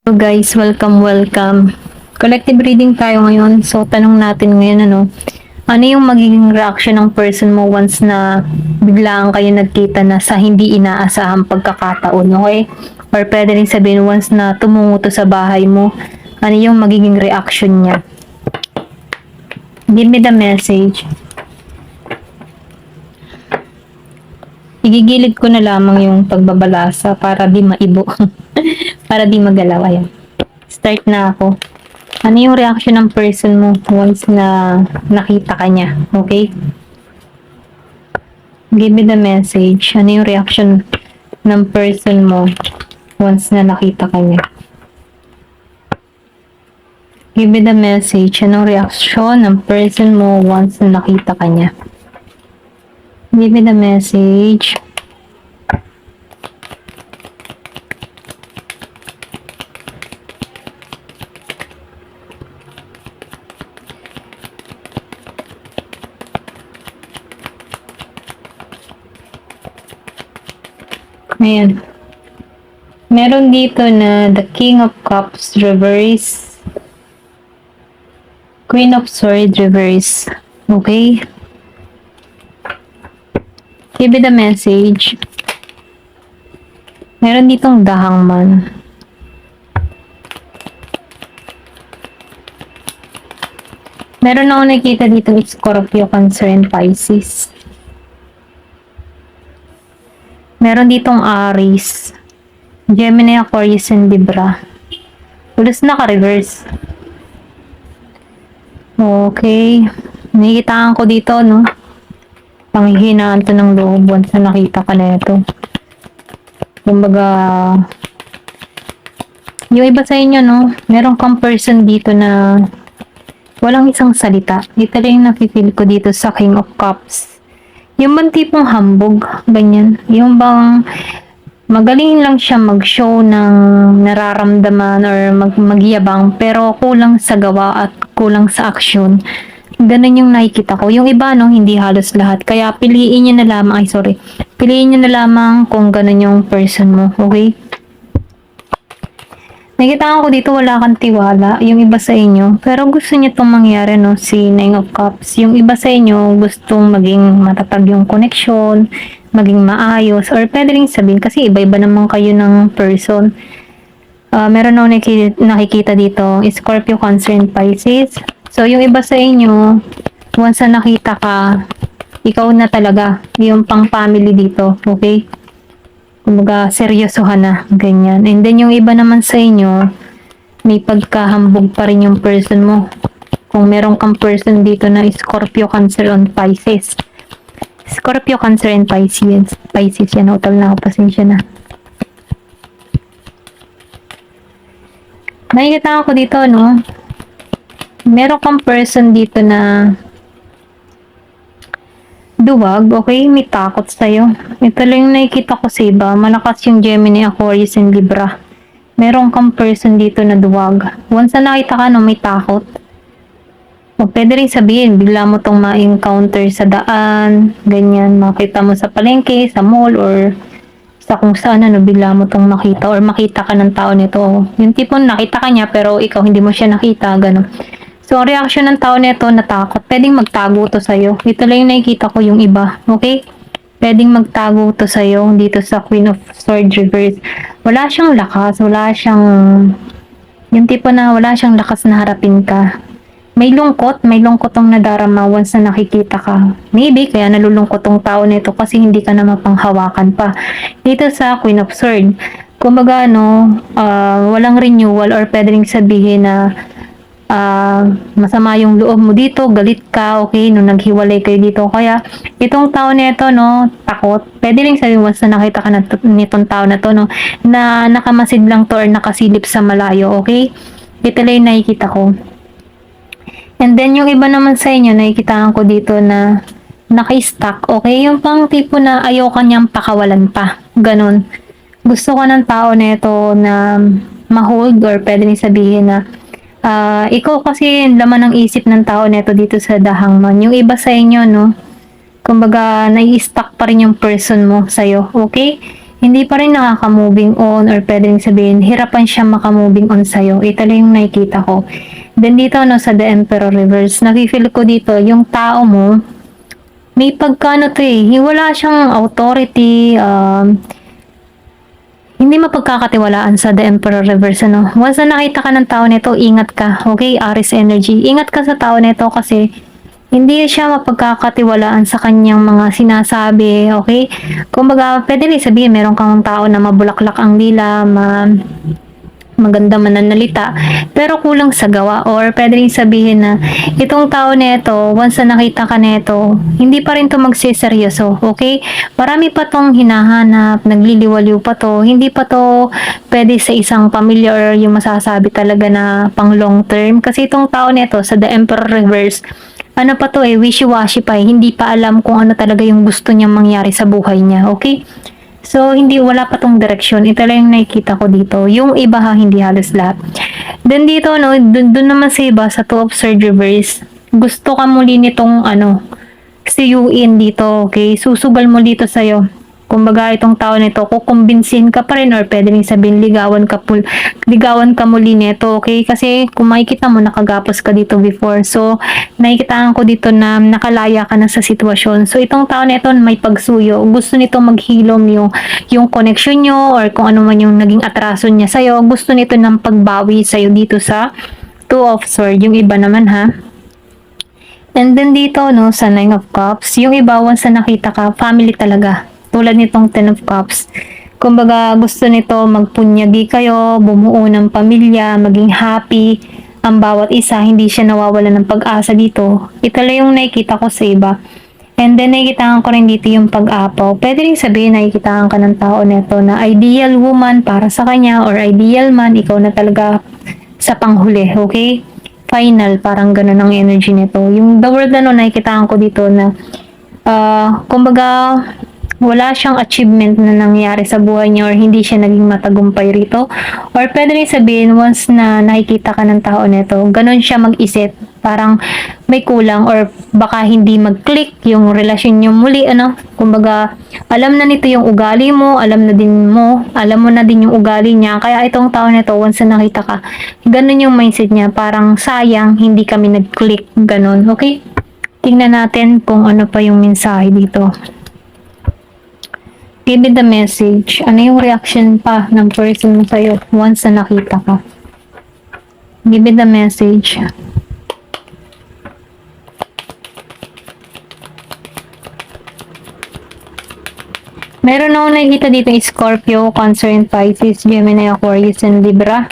So guys, welcome. Collective reading tayo ngayon. So tanong natin ngayon ano yung magiging reaction ng person mo once na biglaan kayo nagkita na sa hindi inaasahang pagkakataon, okay? Or pwede rin sabihin once na tumungo to sa bahay mo, ano yung magiging reaction niya? Give me the message. Igigilid ko na lamang yung pagbabalasa para di maibo. Para di magalaw. Ayan. Start na ako. Ano yung reaction ng person mo once na nakita ka niya? Okay? Give me the message. Ano yung reaction ng person mo once na nakita ka niya? Give me the message. Anong reaction ng person mo once na nakita ka niya? Give me the message. Ayan. Meron dito na the King of Cups reverse, Queen of Swords reverse. Okay? Give me the message. Meron ditong the Hangman. Meron ako nakita dito Scorpio, Cancer, and Pisces. Meron ditong Aries, Gemini, Aquarius, and Libra. Ulos naka-reverse. Okay. Nakikitaan ko dito, no? Panghihinaan to ng loob once na nakita ka na ito. Kumbaga, yung iba sa inyo, no? Meron kang person dito na walang isang salita. Dito lang yung nafe-feel ko dito sa King of Cups. Yung bang tipong hambog, ganyan. Yung bang magaling lang siya mag-show ng nararamdaman or magyabang pero kulang sa gawa at kulang sa aksyon. Ganun yung nakikita ko. Yung iba, no, hindi halos lahat. Kaya piliin nyo na lamang, piliin nyo na lamang kung ganun yung person mo, okay? Nakita ko dito wala kang tiwala, yung iba sa inyo. Pero gusto niyo itong mangyari, no? Si Nine of Cups. Yung iba sa inyo gustong maging matatag yung connection, maging maayos, or pwede rin sabihin, kasi iba-iba naman kayo ng person. Meron ako nakikita dito, Scorpio, Cancer, and Pisces. So, yung iba sa inyo, once na nakita ka, ikaw na talaga, yung pang-family dito, okay? Kumbaga, seryosohan na, ganyan. And then, yung iba naman sa inyo, may pagkahambog pa rin yung person mo. Kung meron kang person dito na Scorpio, Cancer, and Pisces. Scorpio, Cancer, and Pisces. Pisces yan, utal na ako, pasensya na. Nakikita ko dito, no? Meron kang person dito na duwag, okay? May takot sa'yo. Ito lang yung nakikita ko sa iba. Malakas yung Gemini, Aquarius, and Libra. Meron kang person dito na duwag. Once na nakita ka, no, may takot. O pwede rin sabihin, bigla mo tong ma-encounter sa daan, ganyan, makita mo sa palengke, sa mall, or sa kung saan, bigla mo tong makita, or makita ka ng tao nito. Yung tipong nakita ka niya, pero ikaw hindi mo siya nakita, gano'n. So, ang reaction ng tao nito, natakot. Pwedeng magtago to sa'yo. Ito lang yung nakikita ko yung iba. Okay? Pwedeng magtago to sa'yo dito sa Queen of Swords reverse. Wala siyang lakas. Wala siyang... Yung tipo na wala siyang lakas na harapin ka. May lungkot tong nadarama once na nakikita ka. Maybe, kaya nalulungkot tong tao nito kasi hindi ka na mapanghawakan pa. Dito sa Queen of Swords, kumbaga, walang renewal or pwede rin sabihin na masama yung loob mo dito, galit ka, okay, nung naghiwalay kayo dito. Kaya, itong tao nito, no, takot. Pwede rin sabihin once na nakita ka nitong tao na to, no, na nakamasid lang to or nakasilip sa malayo, okay? Ito lang yung nakikita ko. And then, yung iba naman sa inyo, nakikitaan ko dito na naka-stuck, okay? Yung pang tipo na ayaw kanyang pakawalan pa. Ganon. Gusto ko ng tao nito na ma-hold or pwede rin sabihin na ikaw kasi laman ng isip ng tao neto dito sa The Hangman. Yung iba sa inyo, no? Kumbaga, nai-stuck pa rin yung person mo sa'yo. Okay? hindi pa rin nakaka-moving on or pwedeng sabihin, hirapan siya maka-moving on sa'yo. Ito lang yung nakikita ko. Then dito no, sa The Emperor Reverse, nakifeel ko dito, yung tao mo, may pagkano to eh, wala siyang authority, hindi mapagkakatiwalaan sa The Emperor Reverse, ano. Once na nakita ka ng tao nito, ingat ka, okay? Aries energy. Ingat ka sa tao nito kasi hindi siya mapagkakatiwalaan sa kanyang mga sinasabi, okay? Kumbaga, pwede rin sabihin, meron kang tao na mabulaklak ang dila, maganda mananalita, pero kulang sa gawa. Or pwede rin sabihin na itong tao nito, once na nakita ka nito, hindi pa rin to magsiseryoso, okay? Marami pa tong hinahanap, nagliliwaliw pa to, hindi pa to pwede sa isang pamilya or yung masasabi talaga na pang long term. Kasi itong tao nito sa The Emperor Reverse, ano pa to eh, wishy-washy pa eh, hindi pa alam kung ano talaga yung gusto niyang mangyari sa buhay niya, okay? So, wala pa tong direksyon. Ito lang yung nakikita ko dito. Yung iba ha, hindi halos lahat. Then dito, no, dun naman sa iba, sa Two of Swords Reverse, gusto ka muli nitong, siyuin dito, okay? Susugal mo dito sa'yo. Kumbaga, itong tao nito, kukumbinsin ka pa rin or pwede rin sabihin, ligawan ka muli nito, okay? Kasi kung makikita mo, nakagapos ka dito before. So, nakikitaan ko dito na nakalaya ka na sa sitwasyon. So, itong tao nito may pagsuyo. Gusto nito maghilom yung connection nyo or kung ano man yung naging atraso niya sa'yo. Gusto nito ng pagbawi sa'yo dito sa Two of Swords. Yung iba naman ha. And then dito, no, sa Nine of Cups, yung iba, once na nakita ka, family talaga. Tulad nitong Ten of Cups. Kumbaga, gusto nito magpunyagi kayo, bumuo ng pamilya, maging happy, ang bawat isa, hindi siya nawawala ng pag-asa dito. Ito lang yung nakikita ko sa iba. And then, nakikitaan ko rin dito yung pag-apaw. Pwede rin sabihin, nakikitaan ka ng tao nito na ideal woman para sa kanya or ideal man, ikaw na talaga sa panghuli, okay? Final, parang ganun ang energy nito. Yung the word nakikitaan ko dito na, kumbaga, wala siyang achievement na nangyari sa buhay niya or hindi siya naging matagumpay rito. Or pwede rin sabihin, once na nakikita ka ng tao nito, ganun siya mag-isip. Parang may kulang or baka hindi mag-click yung relasyon niyo muli, Kumbaga, alam na nito yung ugali mo, alam mo na din yung ugali niya. Kaya itong tao nito, once na nakita ka, ganun yung mindset niya. Parang sayang, hindi kami nag-click. Ganun, okay? Tingnan natin kung ano pa yung mensahe dito. Give me the message. Ano yung reaction pa ng person mo sa'yo once na nakita ka? Give me the message. Meron ako nakikita dito Scorpio, Cancer and Pisces, Gemini, Aquarius, and Libra.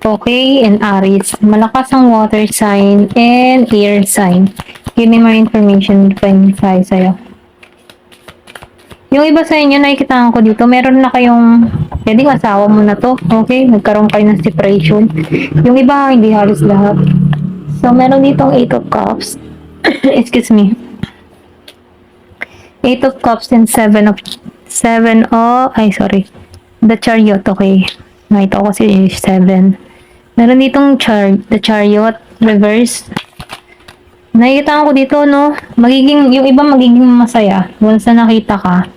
Okay, and Aries. Malakas ang water sign and air sign. Give me more information sa'yo. Yung iba sa inyo, nakikita ko dito, meron na kayong, pwedeng asawa mo na to, okay? Nagkaroon kayo ng separation. Yung iba, hindi halos lahat. So, meron ditong 8 of Cups. Excuse me. 8 of Cups and 7 of, The Chariot, okay. Nakita ko kasi 7. Meron ditong The Chariot, reverse. Nakikita ko dito, no, yung iba magiging masaya once na nakita ka.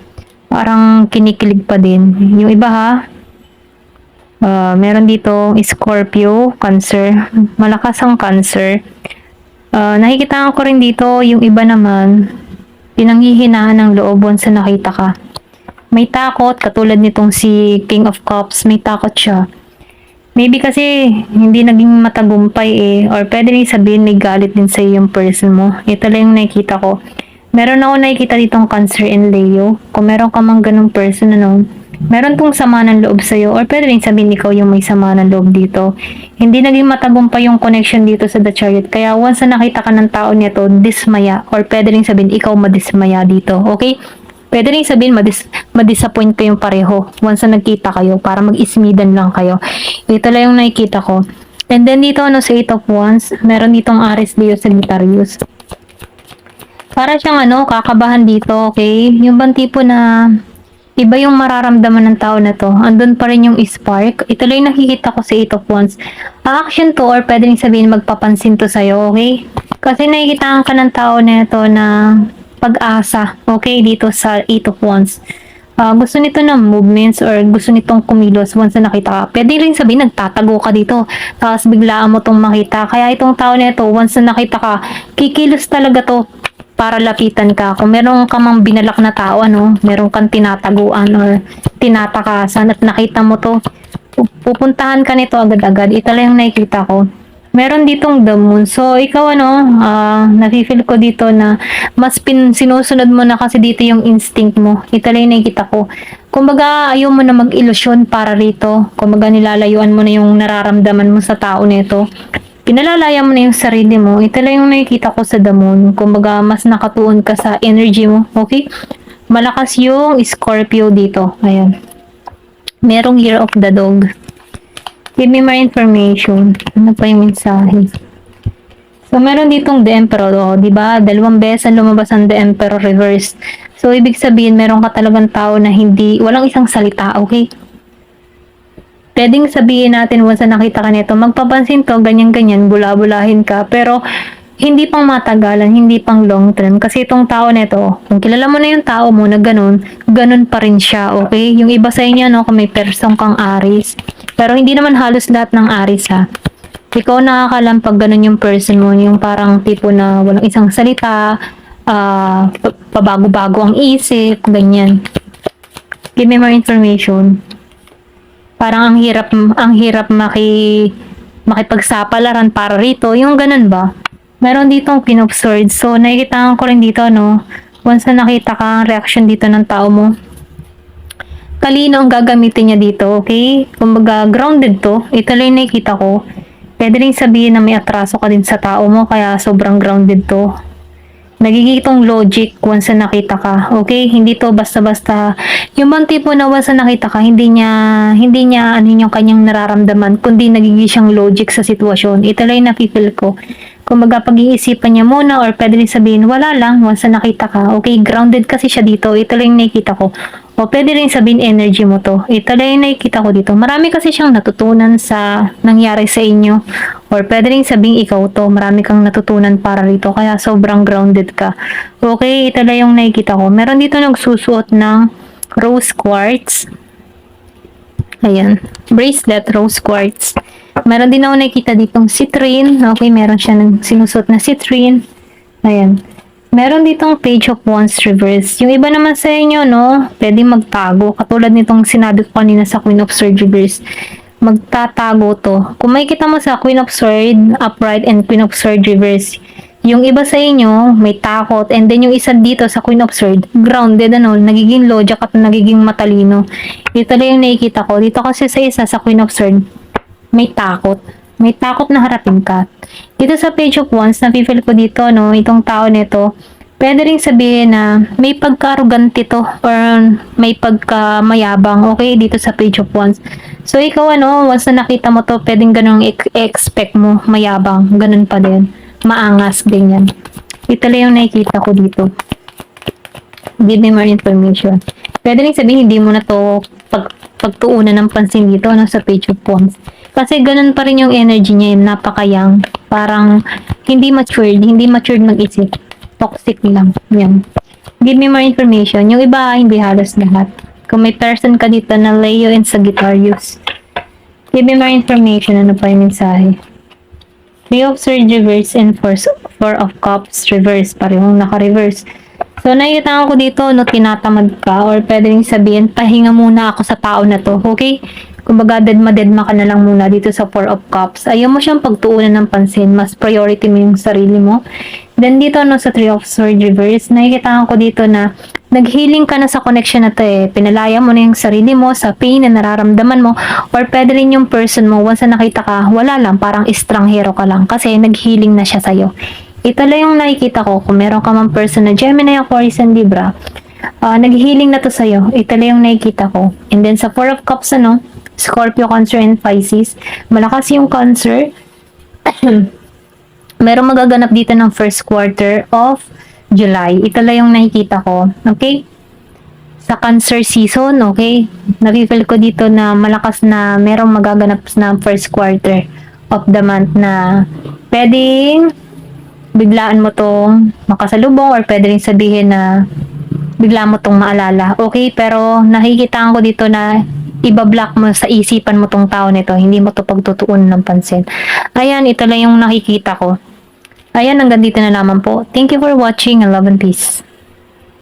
Parang kinikilig pa din. Yung iba ha, meron dito Scorpio, Cancer. Malakas ang Cancer. Nakikita ko rin dito, yung iba naman, pinanghihinaan ng loob once na nakita ka. May takot, katulad nitong si King of Cups, may takot siya. Maybe kasi hindi naging matagumpay eh, or pwede rin sabihin may galit din sa yung person mo. Ito lang yung nakikita ko. Meron ako nakikita ditong Cancer and Leo. Kung meron ka mang ganung person, meron tong sama ng loob sa'yo, or pwede rin sabihin ikaw yung may sama ng loob dito. Hindi naging matagumpay yung connection dito sa The Chariot. Kaya once na nakita ka ng tao nito, dismaya, or pwede rin sabihin ikaw madismaya dito. Okay? Pwede rin sabihin madisappoint kayong pareho once na nagkita kayo para mag-ismidan lang kayo. Ito lang yung nakikita ko. And then dito sa 8 of Wands, meron ditong Aries, Leo, Sagittarius. Para siyang kakabahan dito, okay? Yung bang tipo na iba yung mararamdaman ng tao na to. Andun pa rin yung spark. Ito lang yung nakikita ko sa 8 of Wands. Action to, or pwede rin sabihin magpapansin to sa'yo, okay? Kasi nakikitaan ka ng tao na ito na pag-asa, okay? Dito sa 8 of Wands. Gusto nito ng movements or gusto nitong kumilos once na nakita ka. Pwede rin sabihin nagtatago ka dito. Tapos biglaan mo tong makita. Kaya itong tao na ito, once na nakita ka, kikilos talaga to para lapitan ka. Kung meron ka mang binalak na tao, meron kang tinataguan or tinatakasan at nakita mo to, pupuntahan ka nito agad-agad. Ito lang yung nakikita ko. Meron ditong the moon. So, ikaw nafe-feel ko dito na mas sinusunod mo na kasi dito yung instinct mo. Ito lang yung nakikita ko. Kumbaga, ayaw mo na mag-ilusyon para rito. Kumbaga, nilalayuan mo na yung nararamdaman mo sa tao nito. Pinalalaya mo na yung sarili mo. Ito lang yung nakikita ko sa the moon. Kumbaga, mas nakatuon ka sa energy mo. Okay? Malakas yung Scorpio dito. Ayan. Merong Year of the Dog. Give me more information. Ano pa yung mensahe? So, meron ditong The Emperor. Di ba? Dalawang beses lumabas ang The Emperor reverse. So, ibig sabihin, meron ka talagang tao na walang isang salita. Okay? Pwedeng sabihin natin once na nakita ka nito, magpapansin to, ganyan-ganyan, bula-bulahin ka. Pero, hindi pang matagalan, hindi pang long term. Kasi itong tao nito, kung kilala mo na yung tao mo na ganun pa rin siya, okay? Yung iba sa inyo, kung may person kang Aries. Pero hindi naman halos lahat ng Aries, ha? Ikaw nakakalam pag ganun yung person mo, yung parang tipo na walang isang salita, pabago-bago ang isip, ganyan. Give me more information. Parang ang hirap makipagsapalaran para rito, yung ganun ba? Meron ditong Queen of Swords. So, nakikita ko rin dito, once na nakita ka ang reaction dito ng tao mo, talino ang gagamitin niya dito, okay? Kumbaga, grounded to. Ito lang nakikita ko. Pwede rin sabihin na may atraso ka din sa tao mo, kaya sobrang grounded to. Nagiging itong logic once na nakita ka, okay? Hindi to basta-basta. Yung bang tipo na once na nakita ka, hindi niya yung kanyang nararamdaman, kundi nagiging siyang logic sa sitwasyon. Ito lang yung napipil ko. Kumbaga, pag-iisipan niya muna or pwede rin sabihin, wala lang, once na nakita ka. Okay, grounded kasi siya dito. Ito lang yung nakikita ko. O pwede rin sabihin, energy mo to. Ito lang yung nakikita ko dito. Marami kasi siyang natutunan sa nangyari sa inyo. Or pwede rin sabihin, ikaw to. Marami kang natutunan para rito. Kaya sobrang grounded ka. Okay, ito lang yung nakikita ko. Meron dito nagsusuot ng rose quartz. Ayan. Bracelet, rose quartz. Meron din ako nakikita ditong citrine. Okay, meron siya ng sinusot na citrine. Ayan. Meron ditong Page of Wands reverse. Yung iba naman sa inyo, pwede magtago. Katulad nitong sinabi ko kanina sa Queen of Swords reverse. Magtatago to. Kung makikita mo sa Queen of Swords upright and Queen of Swords reverse, yung iba sa inyo, may takot. And then yung isa dito sa Queen of Swords, grounded, nagiging logic at nagiging matalino. Ito lang yung nakikita ko. Dito kasi sa isa, sa Queen of Swords, may takot. May takot na harapin ka. Dito sa Page of Wands, napipil ko dito, itong tao nito, pwede rin sabihin na may pagka-arrogante to or may pagka-mayabang, okay, dito sa Page of Wands. So, ikaw, once na nakita mo to, pwedeng ganun expect mo, mayabang, ganun pa din. Maangas, ganyan. Ito lang yung nakikita ko dito. Give me more information. Pwede rin sabihin, hindi mo na to pagtuunan ng pansin dito, sa Page of Wands. Kasi ganun pa rin yung energy niya, napakayang. Parang hindi matured mag-isip. Toxic lang. Yan. Give me more information. Yung iba, hindi halos lahat. Kung may person ka dito na Leo and Sagittarius. Give me more information. Ano pa yung mensahe? Three of Swords reverse and Four of Cups reverse. Parehong naka-reverse. So, nakikita ko dito, tinatamad ka or pwede rin sabihin, pahinga muna ako sa tao na to. Okay? Kumbaga, dedma ka na lang muna dito sa Four of Cups. Ayaw mo siyang pagtuunan ng pansin. Mas priority mo yung sarili mo. Then, dito, sa Three of Swords reverse, nakikita ko dito na nag-healing ka na sa connection na to eh. Pinalaya mo na yung sarili mo sa pain na nararamdaman mo. Or pwede rin yung person mo, once na nakita ka, wala lang, parang estranghero ka lang. Kasi nag-healing na siya sa'yo. Ito lang yung nakikita ko. Kung meron ka mang person na Gemini, Aquarius, and Libra, nag-healing na to sa'yo. Ito lang yung nakikita ko. And then, sa Four of Cups, Scorpio, Cancer, and Pisces. Malakas yung Cancer. Merong magaganap dito ng first quarter of July. Ito lang yung nakikita ko. Okay? Sa Cancer season, okay? Napipil ko dito na malakas na merong magaganap na first quarter of the month na pwedeng biglaan mo tong makasalubong or pwede rin sabihin na bigla mo tong maalala. Okay, pero nakikita ko dito na ibablock mo sa isipan mo tong tao nito. Hindi mo to pagtutuunan ng pansin. Ayan, ito lang yung nakikita ko. Ayan, hanggang dito na naman po. Thank you for watching and love and peace.